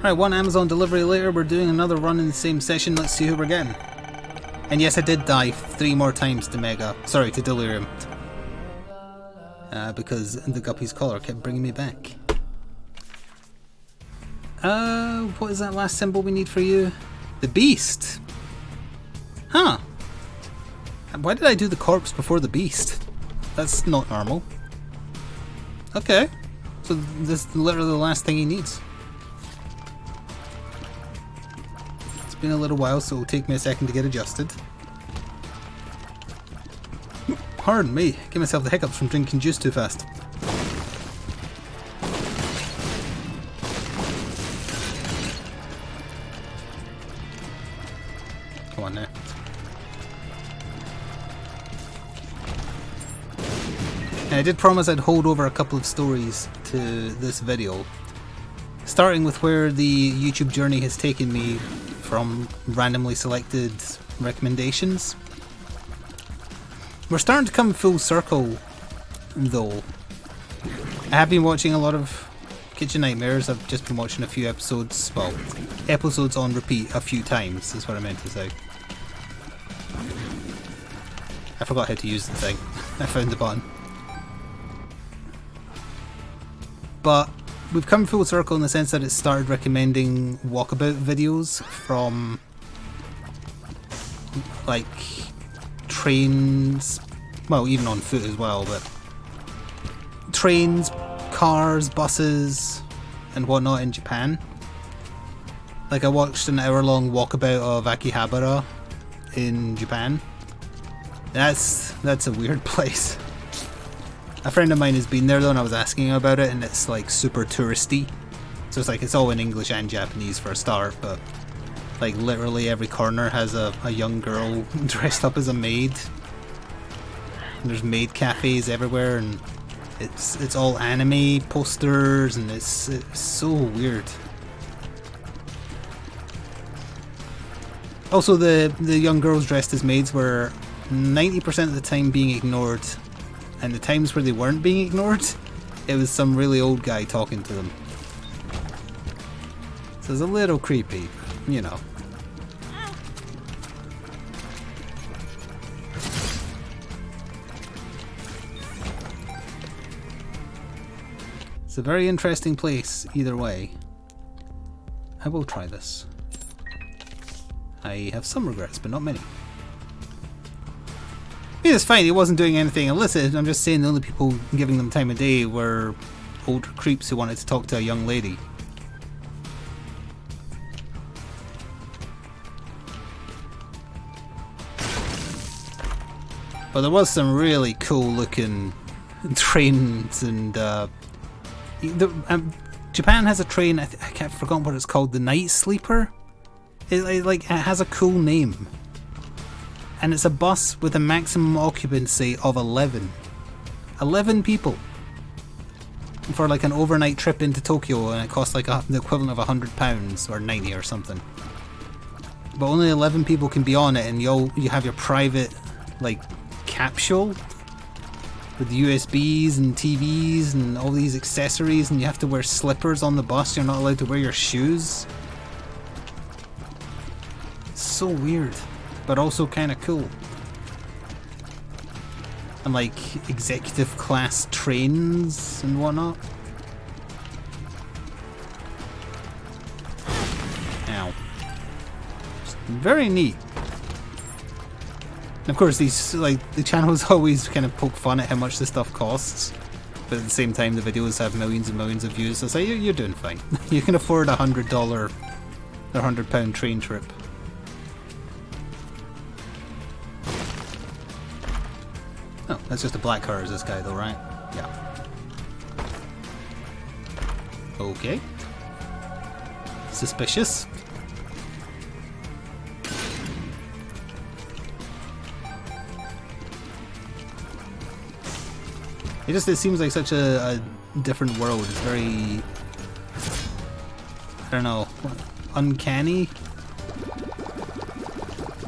Alright, one Amazon delivery later, we're doing another run in the same session. Let's see who we're getting. And yes, I did die 3 more times to Delirium. Because the Guppy's collar kept bringing me back. What is that last symbol we need for you? The beast! Huh. Why did I do the corpse before the beast? That's not normal. Okay. So this is literally the last thing he needs. It's been a little while, so it'll take me a second to get adjusted. Pardon me, give myself the hiccups from drinking juice too fast. Come on now. And I did promise I'd hold over a couple of stories to this video. Starting with where the YouTube journey has taken me from randomly selected recommendations. We're starting to come full circle, though. I have been watching a lot of Kitchen Nightmares. I've just been watching a few episodes, well, episodes on repeat a few times, is what I meant to say. I forgot how to use the thing. I found the button. But we've come full circle in the sense that it started recommending walkabout videos from, like, trains, well, even on foot as well, but trains, cars, buses, and whatnot in Japan. Like, I watched an hour-long walkabout of Akihabara in Japan. That's a weird place. A friend of mine has been there though, and I was asking him about it, and it's like super touristy. So it's like it's all in English and Japanese for a start, but like literally every corner has a young girl dressed up as a maid. And there's maid cafes everywhere, and it's all anime posters, and it's so weird. Also, the young girls dressed as maids were 90% of the time being ignored. And the times where they weren't being ignored, it was some really old guy talking to them. So it's a little creepy, you know. It's a very interesting place, either way. I will try this. I have some regrets, but not many. I mean, it's fine, he wasn't doing anything illicit. I'm just saying the only people giving them time of day were older creeps who wanted to talk to a young lady. But there was some really cool looking trains, and Japan has a train, I can't forget what it's called, the Night Sleeper? It has a cool name. And it's a bus with a maximum occupancy of 11. 11 people. For like an overnight trip into Tokyo, and it costs like the equivalent of £100 or 90 or something. But only 11 people can be on it, and you have your private like capsule with USBs and TVs and all these accessories, and you have to wear slippers on the bus. You're not allowed to wear your shoes. It's so weird. But also kind of cool. And like executive class trains and whatnot. Ow. Just very neat. And of course, these the channels always kind of poke fun at how much this stuff costs, but at the same time, the videos have millions and millions of views. So it's like you're doing fine. You can afford $100 or £100 train trip. Oh, that's just a black car as this guy though, right? Yeah. Okay. Suspicious. It seems like such a different world. It's very, I don't know, uncanny.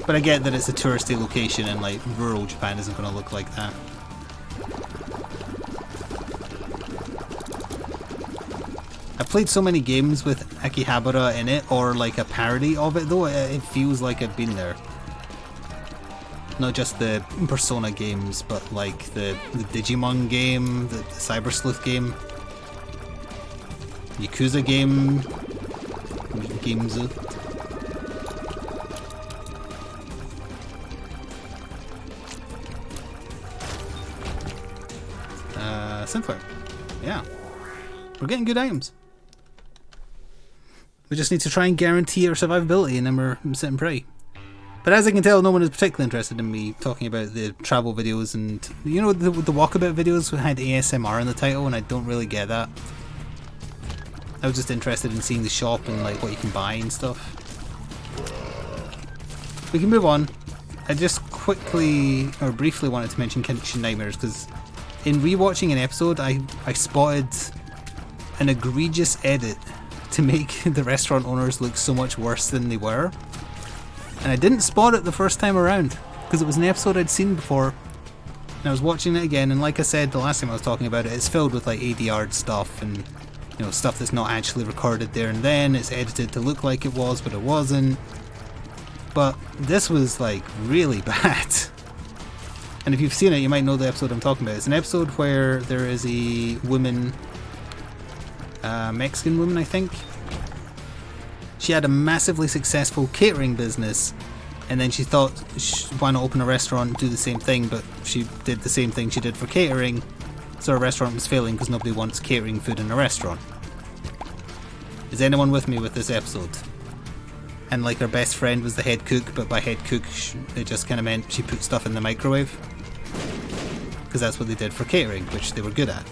But I get that it's a touristy location, and like rural Japan isn't going to look like that. I've played so many games with Akihabara in it, or like a parody of it though, it feels like I've been there. Not just the Persona games, but like the Digimon game, the Cyber Sleuth game, Yakuza game, games. Synthware. Yeah. We're getting good items. We just need to try and guarantee our survivability, and then we're sit and pray. But as I can tell, no one is particularly interested in me talking about the travel videos, and you know the walkabout videos had ASMR in the title, and I don't really get that. I was just interested in seeing the shop and like what you can buy and stuff. We can move on. I just quickly or briefly wanted to mention Kitchen Nightmares because in rewatching an episode, I spotted an egregious edit to make the restaurant owners look so much worse than they were. And I didn't spot it the first time around because it was an episode I'd seen before. And I was watching it again, and like I said the last time I was talking about it, it's filled with like ADR stuff and you know stuff that's not actually recorded there and then. It's edited to look like it was, but it wasn't. But this was like really bad. And if you've seen it, you might know the episode I'm talking about. It's an episode where there is a woman, Mexican woman I think. She had a massively successful catering business, and then she thought, why not open a restaurant and do the same thing, but she did the same thing she did for catering, so her restaurant was failing because nobody wants catering food in a restaurant. Is anyone with me with this episode? And like her best friend was the head cook, but by head cook it just kind of meant she put stuff in the microwave, because that's what they did for catering, which they were good at.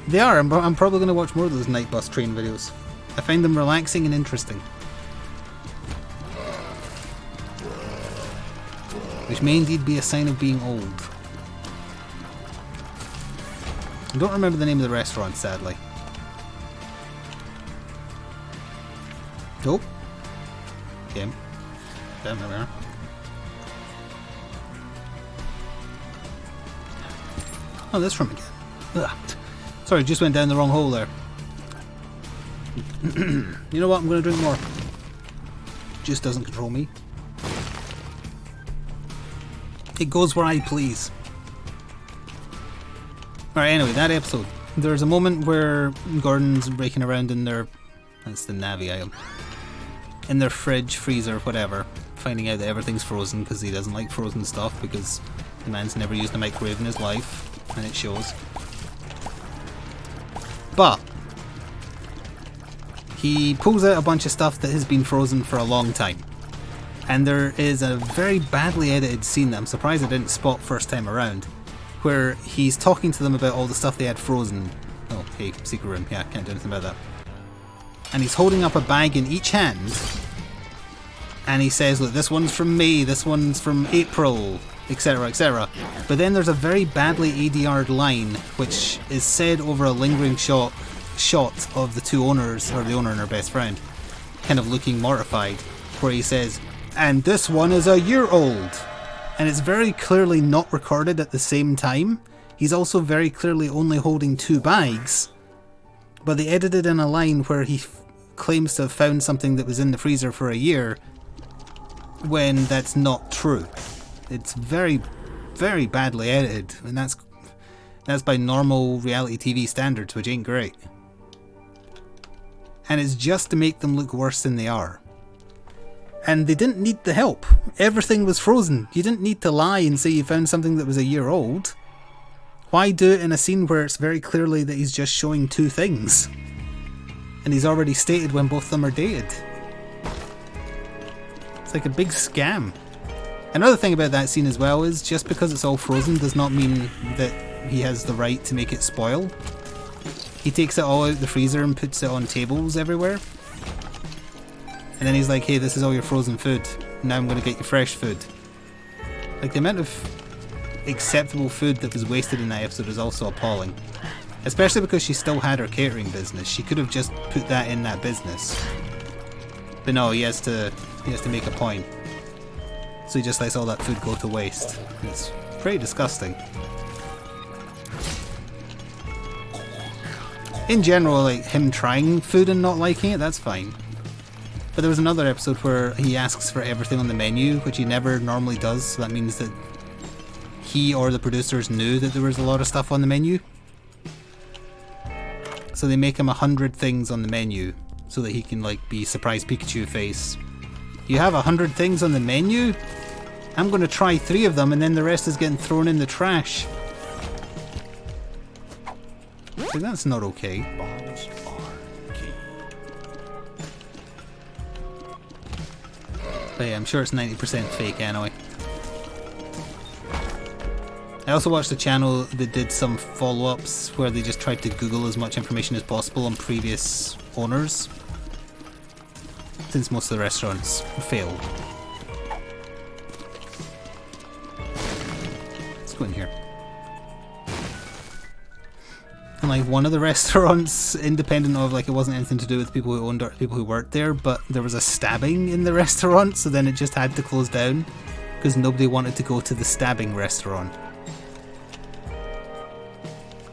They are. I'm probably going to watch more of those night bus train videos. I find them relaxing and interesting. Which may indeed be a sign of being old. I don't remember the name of the restaurant, sadly. Nope. Game. Damn, there we are. Oh, this from again. Ugh. Sorry, just went down the wrong hole there. You know what? I'm going to drink more. Juice doesn't control me. It goes where I please. Alright, anyway, that episode. There's a moment where Gordon's breaking around in their... That's the Navi item. In their fridge, freezer, whatever. Finding out that everything's frozen because he doesn't like frozen stuff because the man's never used a microwave in his life. And it shows. But he pulls out a bunch of stuff that has been frozen for a long time. And there is a very badly edited scene that I'm surprised I didn't spot first time around, where he's talking to them about all the stuff they had frozen. Oh, hey, secret room. Yeah, can't do anything about that. And he's holding up a bag in each hand. And he says, look, this one's from May, this one's from April, etc, etc. But then there's a very badly ADR'd line which is said over a lingering shot of the two owners, or the owner and her best friend, kind of looking mortified, where he says, and this one is a year old. And it's very clearly not recorded at the same time. He's also very clearly only holding two bags, but they edited in a line where he claims to have found something that was in the freezer for a year when that's not true. It's very, very badly edited, and that's by normal reality TV standards, which ain't great. And it's just to make them look worse than they are. And they didn't need the help. Everything was frozen. You didn't need to lie and say you found something that was a year old. Why do it in a scene where it's very clearly that he's just showing two things? And he's already stated when both of them are dated. It's like a big scam. Another thing about that scene as well is just because it's all frozen does not mean that he has the right to make it spoil. He takes it all out the freezer and puts it on tables everywhere. And then he's like, hey, this is all your frozen food. Now I'm going to get you fresh food. Like, the amount of acceptable food that was wasted in that episode is also appalling. Especially because she still had her catering business. She could have just put that in that business. But no, he has to make a point. So he just lets all that food go to waste. It's pretty disgusting. In general, like him trying food and not liking it, that's fine. But there was another episode where he asks for everything on the menu, which he never normally does, so that means that he or the producers knew that there was a lot of stuff on the menu. So they make him 100 things on the menu, so that he can like be surprised Pikachu face. You have 100 things on the menu? I'm gonna try 3 of them and then the rest is getting thrown in the trash. So that's not okay. Bombs are key. But yeah, I'm sure it's 90% fake anyway. I also watched a channel that did some follow-ups where they just tried to Google as much information as possible on previous owners, since most of the restaurants failed. Let's go in here. And like one of the restaurants, independent of like it wasn't anything to do with people who owned it or people who worked there, but there was a stabbing in the restaurant, so then it just had to close down because nobody wanted to go to the stabbing restaurant.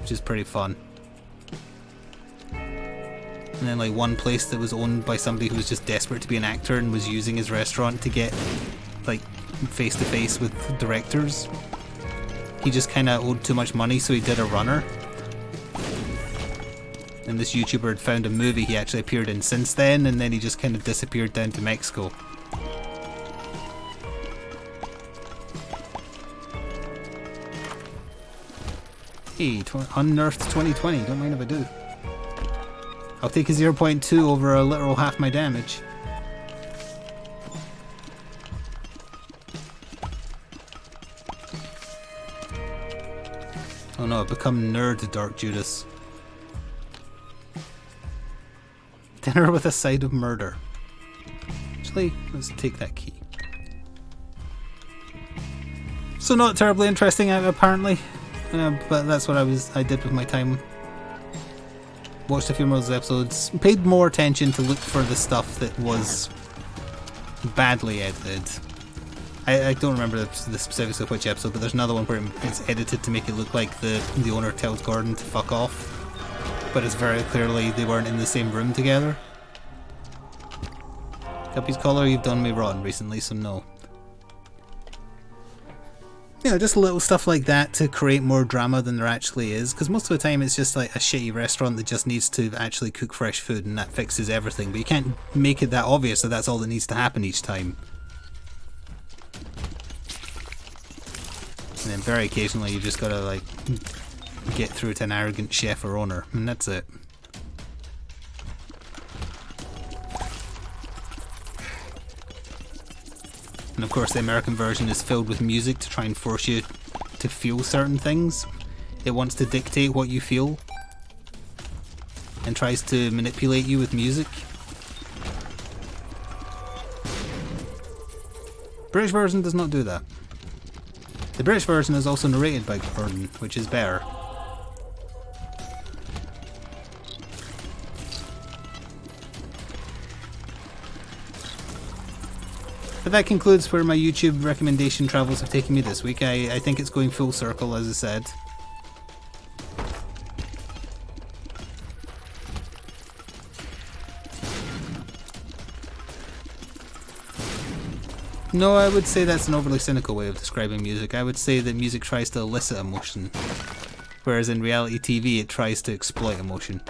Which is pretty fun. And then like one place that was owned by somebody who was just desperate to be an actor and was using his restaurant to get like face to face with directors. He just kind of owed too much money, so he did a runner. And this YouTuber had found a movie he actually appeared in since then, and then he just kind of disappeared down to Mexico. Hey, unearthed 2020, don't mind if I do. I'll take a 0.2 over a literal half my damage. Oh no, I've become nerd Dark Judas. Dinner with a side of murder. Actually, let's take that key. So not terribly interesting apparently, but that's what I did with my time. Watched a few more of those episodes, paid more attention to look for the stuff that was badly edited. I don't remember the specifics of which episode, but there's another one where it's edited to make it look like the owner tells Gordon to fuck off. But it's very clearly they weren't in the same room together. Guppy's collar, you've done me wrong recently, so no. You know, just little stuff like that to create more drama than there actually is, because most of the time it's just like a shitty restaurant that just needs to actually cook fresh food and that fixes everything, but you can't make it that obvious that that's all that needs to happen each time. And then very occasionally you just gotta like get through to an arrogant chef or owner, and that's it. And of course the American version is filled with music to try and force you to feel certain things. It wants to dictate what you feel and tries to manipulate you with music. British version does not do that. The British version is also narrated by Gordon, which is better. But that concludes where my YouTube recommendation travels have taken me this week. I think it's going full circle, as I said. No, I would say that's an overly cynical way of describing music. I would say that music tries to elicit emotion, whereas in reality TV it tries to exploit emotion.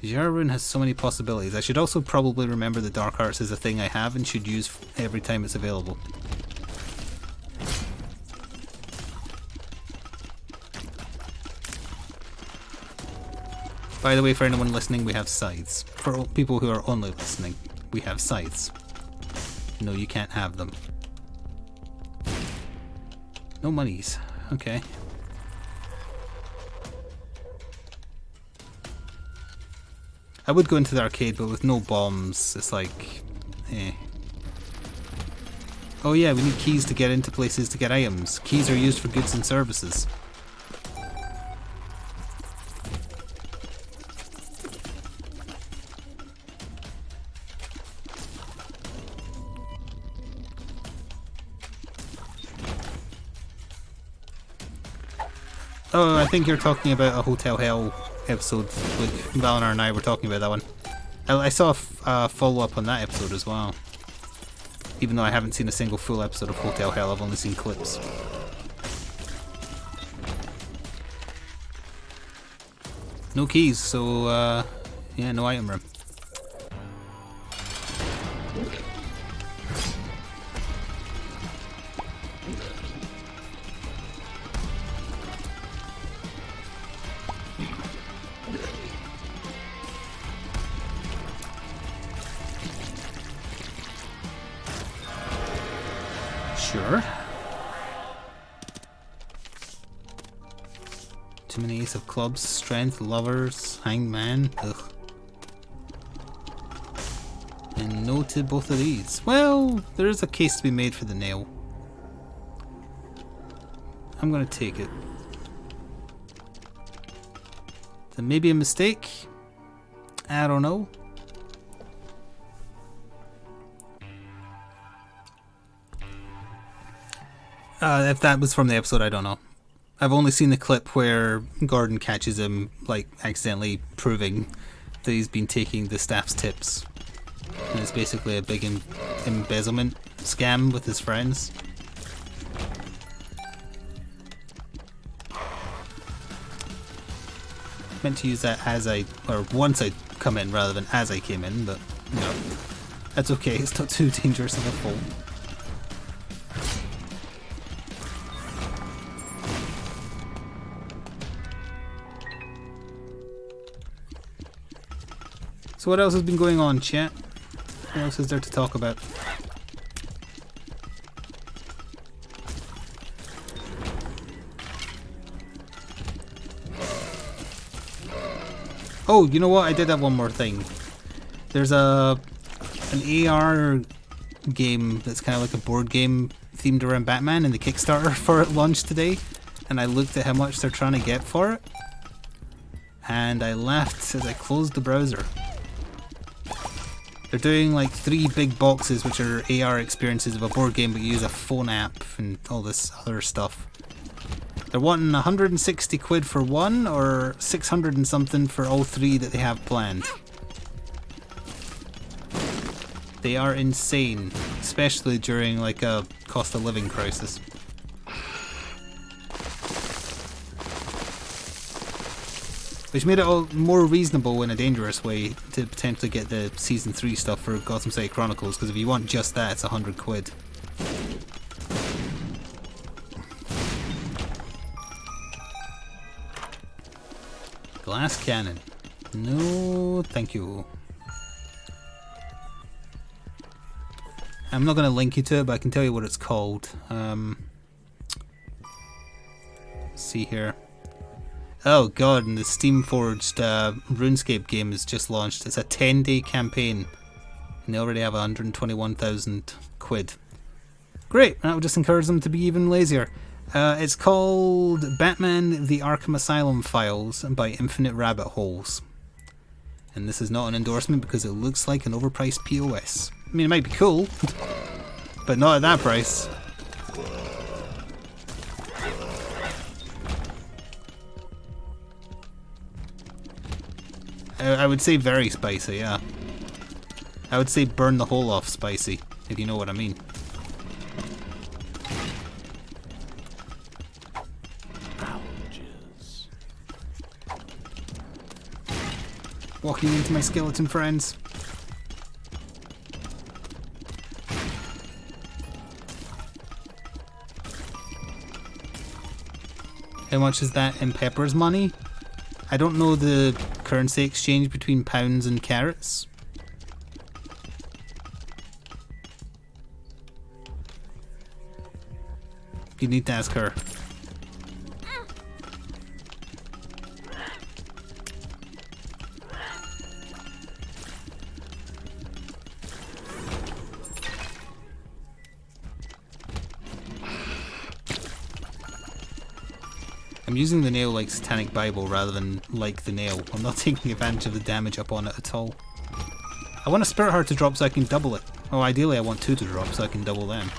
Jarrun has so many possibilities. I should also probably remember that Dark Arts is a thing I have and should use every time it's available. By the way, for anyone listening, we have Scythes. For people who are only listening, we have Scythes. No, you can't have them. No monies. Okay. I would go into the arcade, but with no bombs, it's like, eh. Oh yeah, we need keys to get into places to get items. Keys are used for goods and services. Oh, I think you're talking about a Hotel Hell episode. Like Valinor and I were talking about that one. I saw a follow-up on that episode as well. Even though I haven't seen a single full episode of Hotel Hell, I've only seen clips. No keys, so yeah, no item room. Sure. Too many ace of clubs, strength, lovers, hangman. Ugh. And no to both of these. Well, there is a case to be made for the nail. I'm gonna take it. That may be a mistake. I don't know. If that was from the episode, I don't know. I've only seen the clip where Gordon catches him, like, accidentally proving that he's been taking the staff's tips. And it's basically a big embezzlement scam with his friends. Meant to use that as or once I come in rather than as I came in, but, you know, that's okay, it's not too dangerous of a fall. So what else has been going on, chat? What else is there to talk about? Oh, you know what? I did have one more thing. There's an AR game that's kind of like a board game themed around Batman, and the Kickstarter for it launched today. And I looked at how much they're trying to get for it, and I laughed as I closed the browser. They're doing like 3 big boxes which are AR experiences of a board game, but you use a phone app and all this other stuff. They're wanting 160 quid for one, or 600 and something for all 3 that they have planned. They are insane, especially during like a cost of living crisis. Which made it all more reasonable in a dangerous way to potentially get the Season 3 stuff for Gotham City Chronicles, because if you want just that, it's 100 quid. Glass cannon. No, thank you. I'm not going to link you to it, but I can tell you what it's called. Let's see here. Oh god, and the Steam Forged RuneScape game is just launched. It's a 10-day campaign, and they already have 121,000 quid. Great, that would just encourage them to be even lazier. It's called Batman the Arkham Asylum Files by Infinite Rabbit Holes. And this is not an endorsement because it looks like an overpriced POS. I mean, it might be cool, but not at that price. I would say very spicy, yeah. I would say burn the whole off spicy, if you know what I mean. Ouches. Walking into my skeleton friends. How much is that in Pepper's money? I don't know the currency exchange between pounds and carrots. You need to ask her. I'm using the nail like Satanic Bible rather than like the nail. I'm not taking advantage of the damage up on it at all. I want a Spirit Heart to drop so I can double it. Oh, ideally I want 2 to drop so I can double them.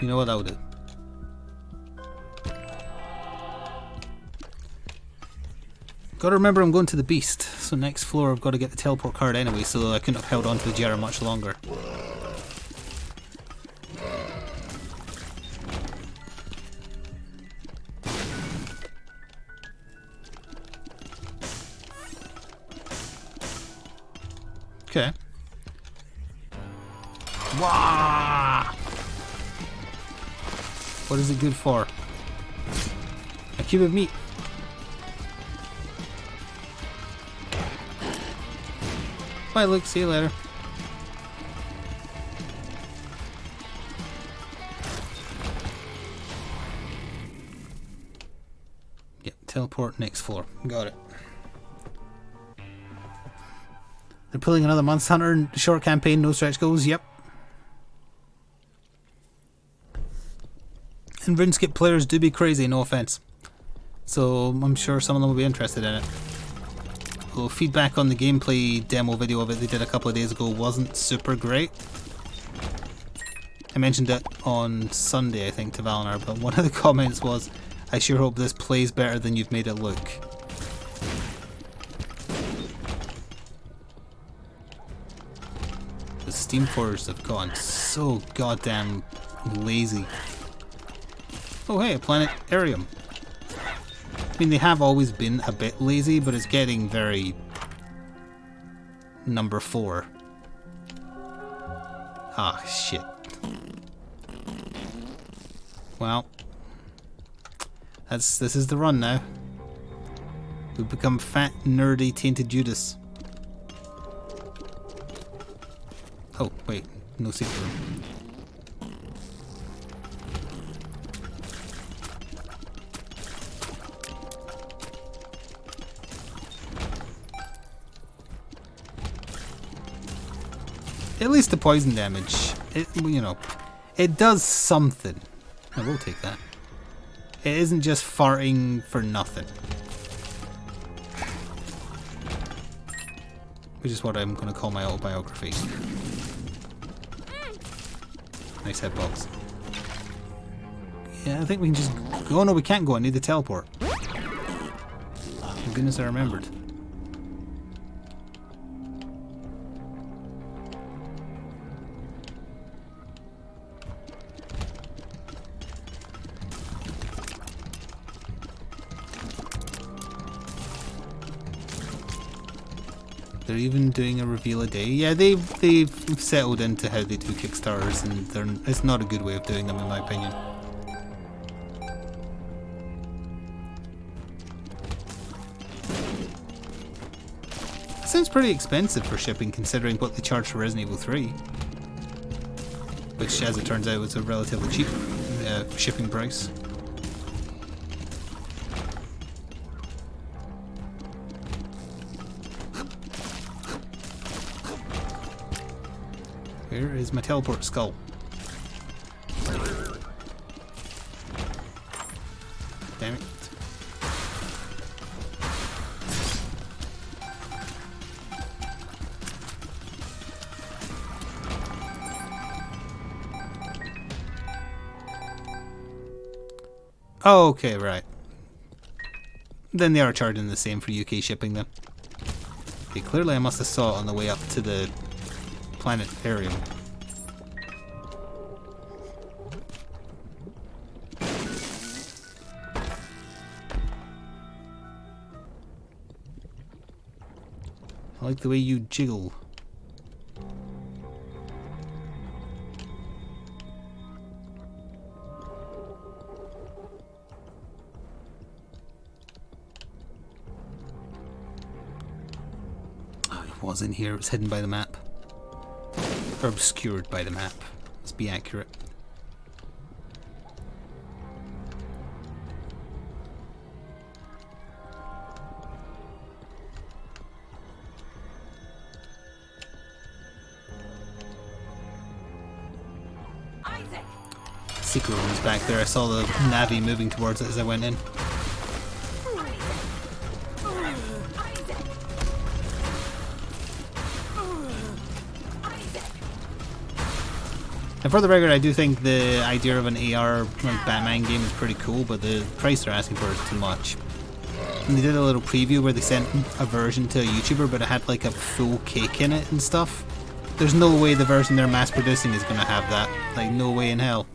You know what, that'll do. Gotta remember I'm going to the beast, so next floor I've got to get the teleport card anyway, so I couldn't have held on to the jar much longer. Okay. Wah! What is it good for? A cube of meat. Bye, Luke. See you later. Yep, teleport next floor. Got it. They're pulling another Monster Hunter short campaign, no stretch goals. Yep. And RuneScape players do be crazy, no offense. So I'm sure some of them will be interested in it. Well, feedback on the gameplay demo video of it they did a couple of days ago wasn't super great. I mentioned it on Sunday, I think, to Valinar, but one of the comments was, I sure hope this plays better than you've made it look. The Steam Forgers have gone so goddamn lazy. Oh hey, a planetarium. I mean, they have always been a bit lazy, but it's getting very number 4. Ah, shit. Well, this is the run now. We've become fat, nerdy, tainted Judas. Oh, wait, no secret room. At least the poison damage, you know, it does something. I will take that. It isn't just farting for nothing. Which is what I'm going to call my autobiography. Nice headbox. Yeah, I think we can just go. Oh no, we can't go. I need the teleport. Thank goodness I remembered. They're even doing a reveal a day. Yeah, they've settled into how they do Kickstarters, and it's not a good way of doing them, in my opinion. It sounds pretty expensive for shipping, considering what they charge for Resident Evil 3, which, as it turns out, was a relatively cheap shipping price. Where is my teleport skull? Damn it. Oh, okay, right. Then they are charging the same for UK shipping then. Okay, clearly I must have saw it on the way up to the planetarium. I like the way you jiggle. Oh, it was in here. It was hidden by the map. Or obscured by the map. Let's be accurate. Secret room's back there. I saw the Navi moving towards it as I went in. And for the record, I do think the idea of an AR like Batman game is pretty cool, but the price they're asking for is too much. And they did a little preview where they sent a version to a YouTuber, but it had like a full cake in it and stuff. There's no way the version they're mass producing is going to have that. Like, no way in hell.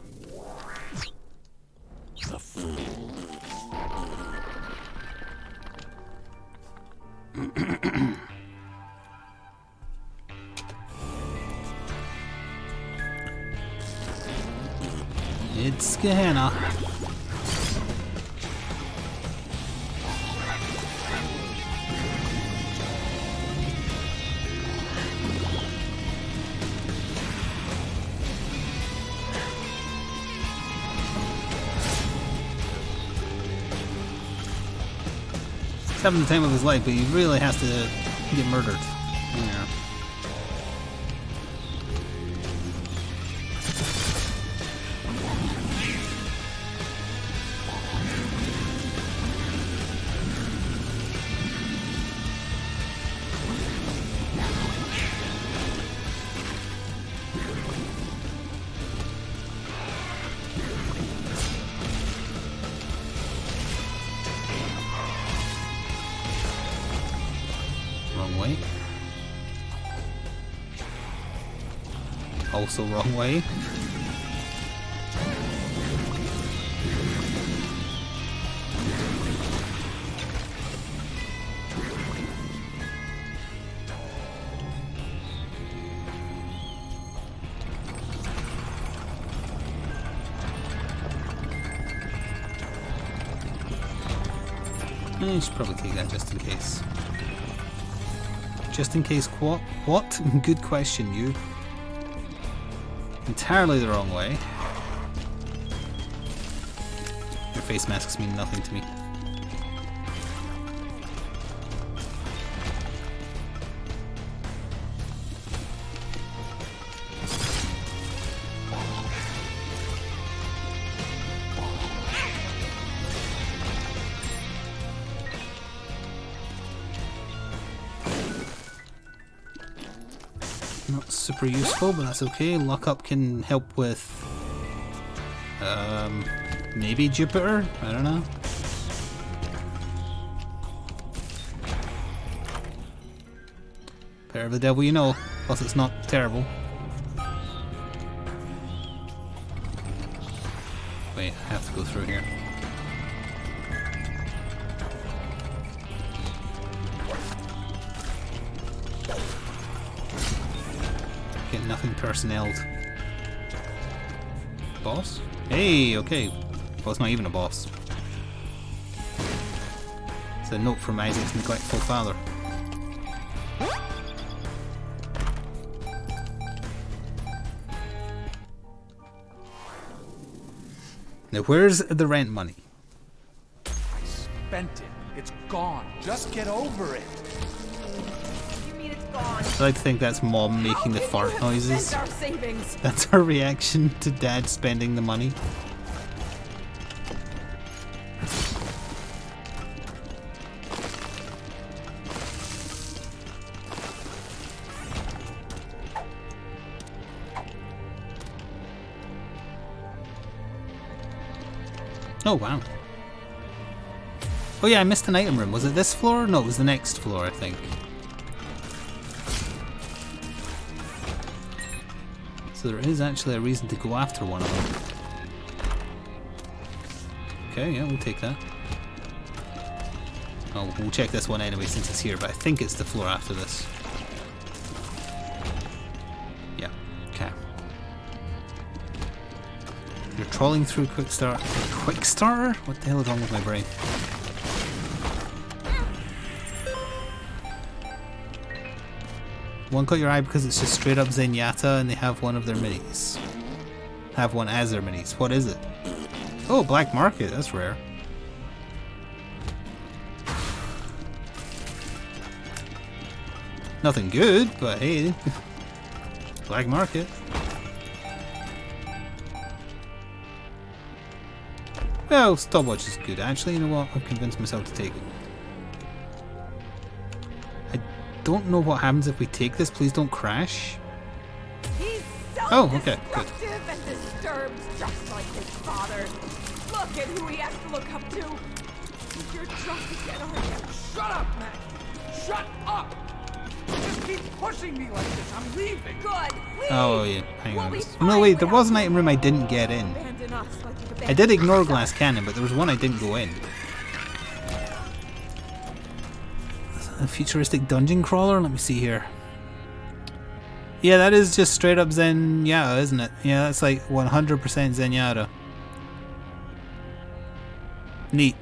It's Gehenna. He's having the time of his life, but he really has to get murdered. Yeah. Wrong way. Also wrong way. I should probably take that just in case. Just in case what? What? Good question, you. Entirely the wrong way. Your face masks mean nothing to me. Not super useful, but that's okay. Lock up can help with maybe Jupiter? I don't know. Better of the devil you know, plus it's not terrible. Wait, I have to go through here. Get nothing personneled. Boss? Hey, okay. Well, it's not even a boss. It's a note from Isaac's neglectful father. Now, where's the rent money? I spent it. It's gone. Just get over it. I like to think that's Mom making the fart noises. That's her reaction to Dad spending the money. Oh wow. Oh yeah, I missed an item room. Was it this floor? No, it was the next floor, I think. So there is actually a reason to go after one of them. Okay, yeah, we'll take that. Oh, we'll check this one anyway since it's here, but I think it's the floor after this. Yeah, okay. You're trawling through Quick Start. Quick Starter? What the hell is wrong with my brain? One caught your eye because it's just straight up Zenyatta and they have one of their minis. Have one as their minis. What is it? Oh, Black Market. That's rare. Nothing good, but hey. Black Market. Well, stopwatch is good. Actually, you know what? I've convinced myself to take it. I don't know what happens if we take this. Please don't crash. Oh, okay, good. Self-destructive and disturbed, just like his father. Look at who he has to look up to. You're drunk again, aren't you? Shut up, Matt! Shut up! You just keep pushing me like this. I'm leaving. Good. Leave. Oh yeah, hang We'll on. be No fine wait, there without was an you. item room I didn't get in. Abandon us like you've I abandoned did ignore yourself. glass cannon, but there was one I didn't go in. A futuristic dungeon crawler? Let me see here. Yeah, that is just straight up Zenyatta, isn't it? Yeah, that's like 100% Zenyatta. Neat.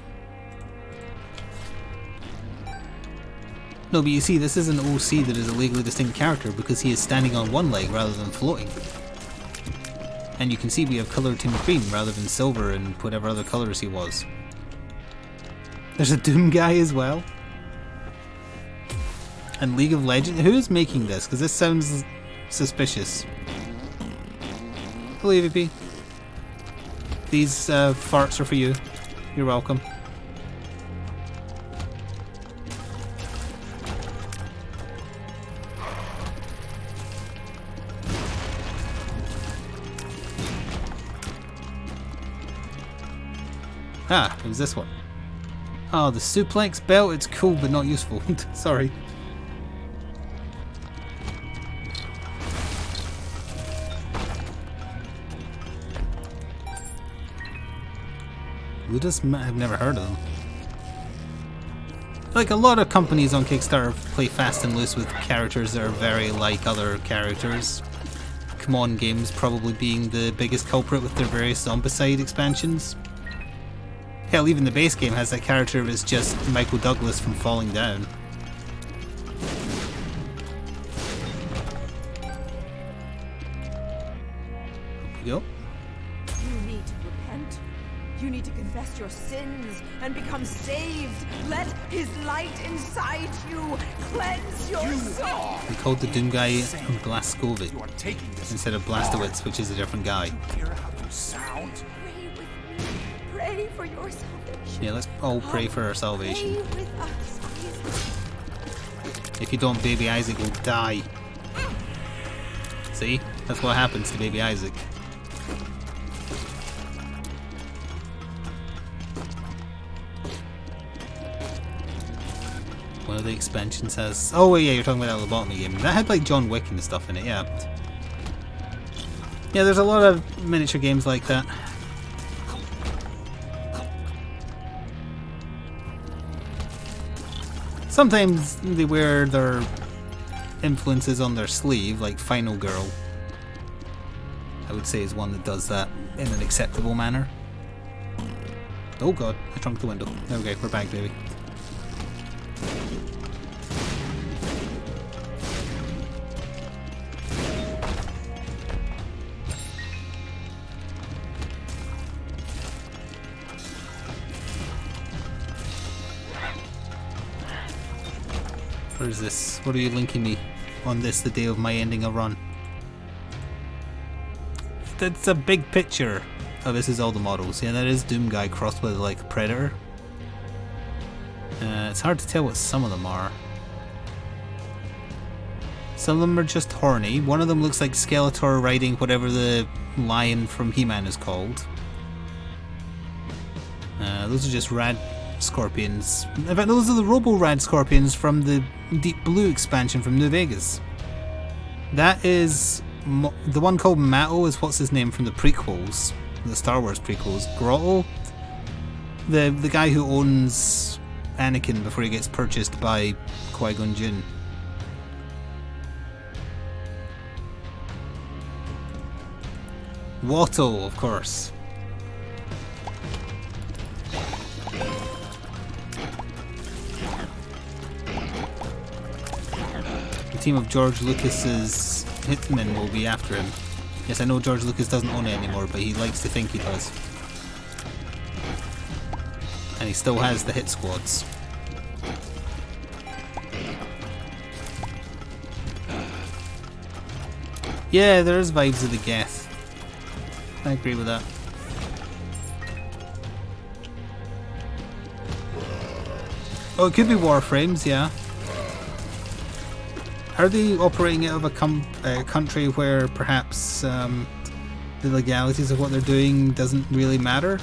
No, but you see, this is an OC that is a legally distinct character because he is standing on one leg rather than floating. And you can see we have coloured Team Green rather than silver and whatever other colours he was. There's a Doom guy as well. And League of Legends. Who is making this? Because this sounds suspicious. Hello, EVP. These farts are for you. You're welcome. Ah, it was this one. Oh, the suplex belt, it's cool but not useful. Sorry. Ludus? I've never heard of them. Like a lot of companies on Kickstarter play fast and loose with characters that are very like other characters. Come On Games probably being the biggest culprit with their various Zombicide expansions. Hell, even the base game has that character that's just Michael Douglas from Falling Down. Up we go. You need to repent. You need to confess your sins and become saved. Let his light inside you cleanse your soul. We called the Doom guy You Blaskovic are taking this. instead of Blastowitz, which is a different guy. Hear how you sound? Pray with me. Pray for your salvation. Yeah, let's all pray for our salvation. Pray with us, please. If you don't, baby Isaac will die. See? That's what happens to baby Isaac. One of the expansions has... Oh yeah, you're talking about that lobotomy game. That had like John Wick and stuff in it, yeah. Yeah, there's a lot of miniature games like that. Sometimes they wear their influences on their sleeve, like Final Girl. I would say is one that does that in an acceptable manner. Oh god, I trunked the window. There we go, we're back, baby. Where is this? What are you linking me on this, the day of my ending a run? That's a big picture. Oh, this is all the models. Yeah, that is Doom Guy crossed with like Predator. It's hard to tell what some of them are. Some of them are just horny. One of them looks like Skeletor riding whatever the lion from He-Man is called. Those are just rad scorpions. In fact, those are the Robo-Rad scorpions from the Deep Blue expansion from New Vegas. That is... the one called Matto is what's his name from the prequels. The Star Wars prequels. Grotto? The guy who owns Anakin before he gets purchased by Qui-Gon Jinn. Watto, of course. The team of George Lucas's hitmen will be after him. Yes, I know George Lucas doesn't own it anymore, but he likes to think he does. And he still has the hit squads. Yeah, there's vibes of the Geth. I agree with that. Oh, it could be Warframes, yeah. Are they operating out of a country where perhaps the legalities of what they're doing doesn't really matter?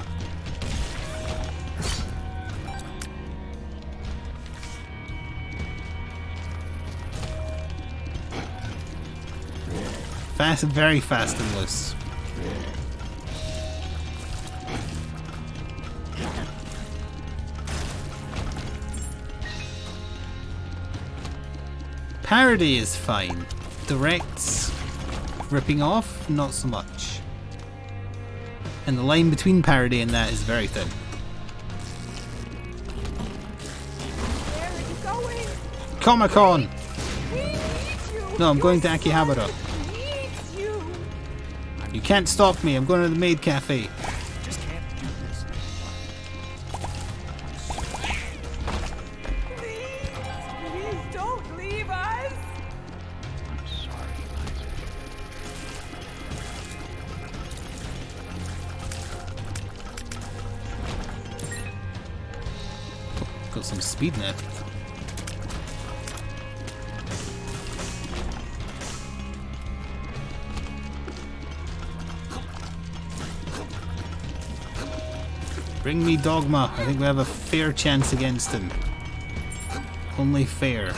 Fast, very fast and loose. Parody is fine. Directs ripping off, not so much. And the line between parody and that is very thin. Where are you going? Comic-Con! We need you. No, I'm going to Your Akihabara. son needs you. You can't stop me, I'm going to the maid cafe. Just can't do this. Please don't leave us. I'm sorry, Eliza. Got some speed now. Bring me Dogma. I think we have a fair chance against him. Only fair.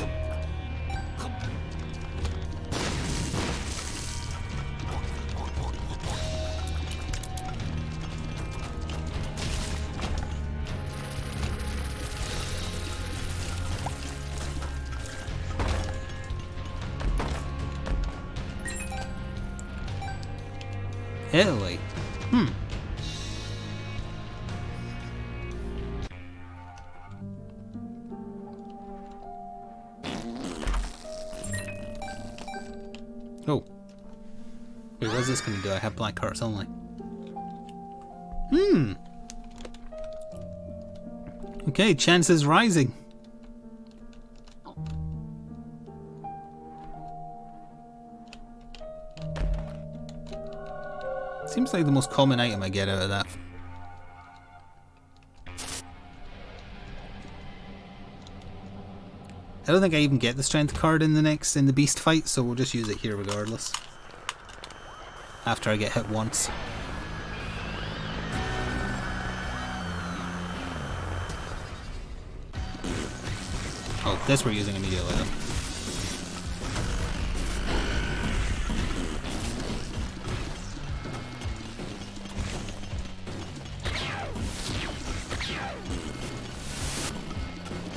Italy. Oh. Wait, what's this gonna do? I have black hearts only. Okay, chances rising. Seems like the most common item I get out of that. I don't think I even get the strength card in the beast fight, so we'll just use it here regardless. After I get hit once. Oh, this we're using immediately then.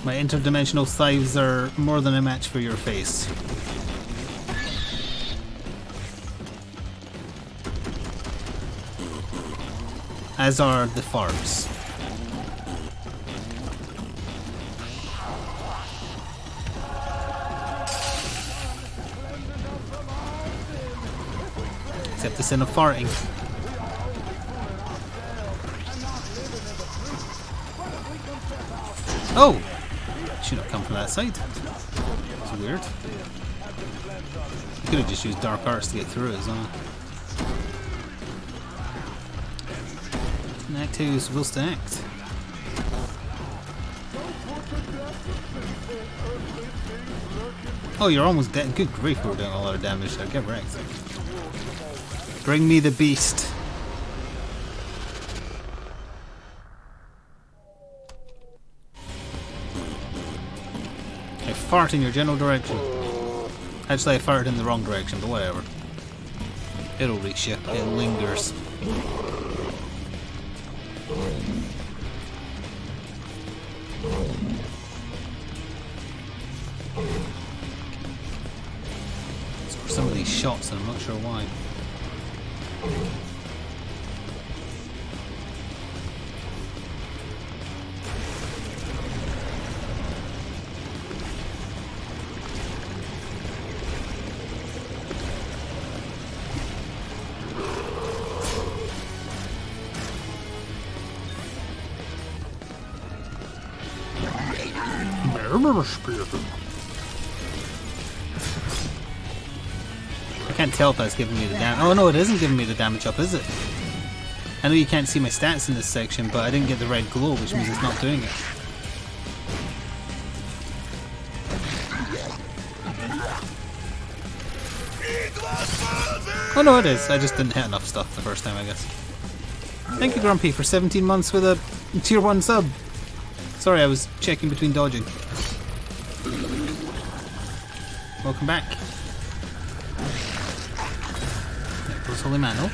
My interdimensional scythes are more than a match for your face. As are the farts. Except the sin of farting. Oh! Should have come from that side. It's weird. Could have just used dark arts to get through it as well. And Act 2 is supposed to act. Oh, you're almost dead. Good grief, we were doing a lot of damage there. Get wrecked. Bring me the beast. I fart in your general direction. Actually, I farted in the wrong direction, but whatever. It'll reach you. It lingers. So for some of these shots, and I'm not sure why. I can't tell if that's giving me the damage. Oh no, it isn't giving me the damage up, is it? I know you can't see my stats in this section, but I didn't get the red glow, which means it's not doing it. Oh no, it is. I just didn't hit enough stuff the first time, I guess. Thank you, Grumpy, for 17 months with a tier 1 sub. Sorry, I was checking between dodging. Welcome back. There goes Holy Mantle.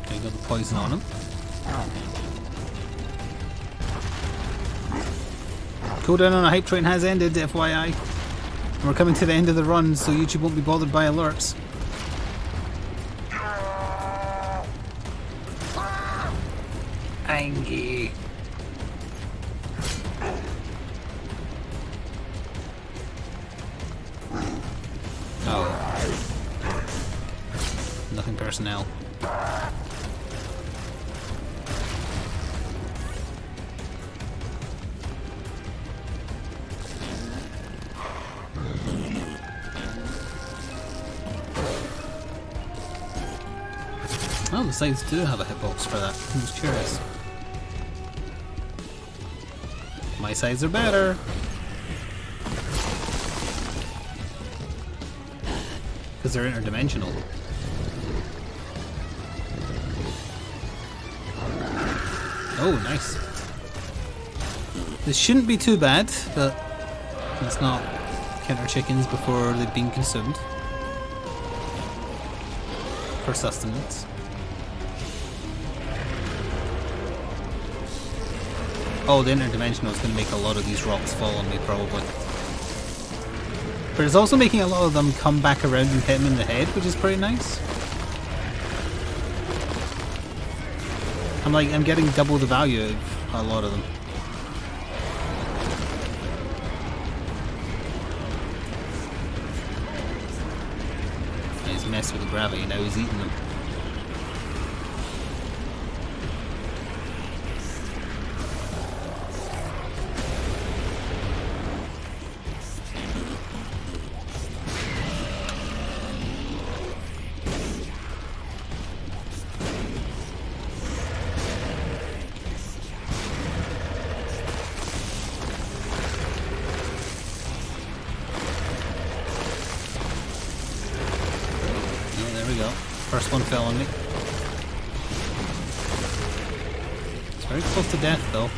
Okay, got the poison on him. Cooldown on a hype train has ended, FYI. And we're coming to the end of the run, so YouTube won't be bothered by alerts. Angie. Oh. Nothing personnel. Oh, the Scythes do have a hitbox for that. I was curious. My sides are better. Because they're interdimensional. Oh, nice. This shouldn't be too bad, but let's not count our chickens before they've been consumed. For sustenance. Oh, the interdimensional is going to make a lot of these rocks fall on me, probably. But it's also making a lot of them come back around and hit him in the head, which is pretty nice. I'm getting double the value of a lot of them. He's messed with the gravity, now he's eating them. First one fell on me. It's very close to death though.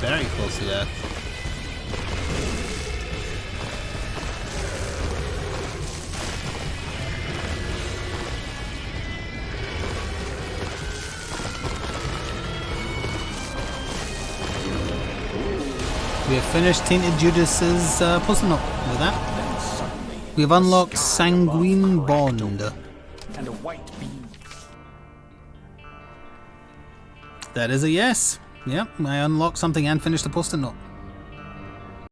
Very close to death. We have finished Tainted Judas's puzzle note with that. We have unlocked Sanguine Bond. And a white beam. That is a yes. Yep, I unlocked something and finished the post-it note.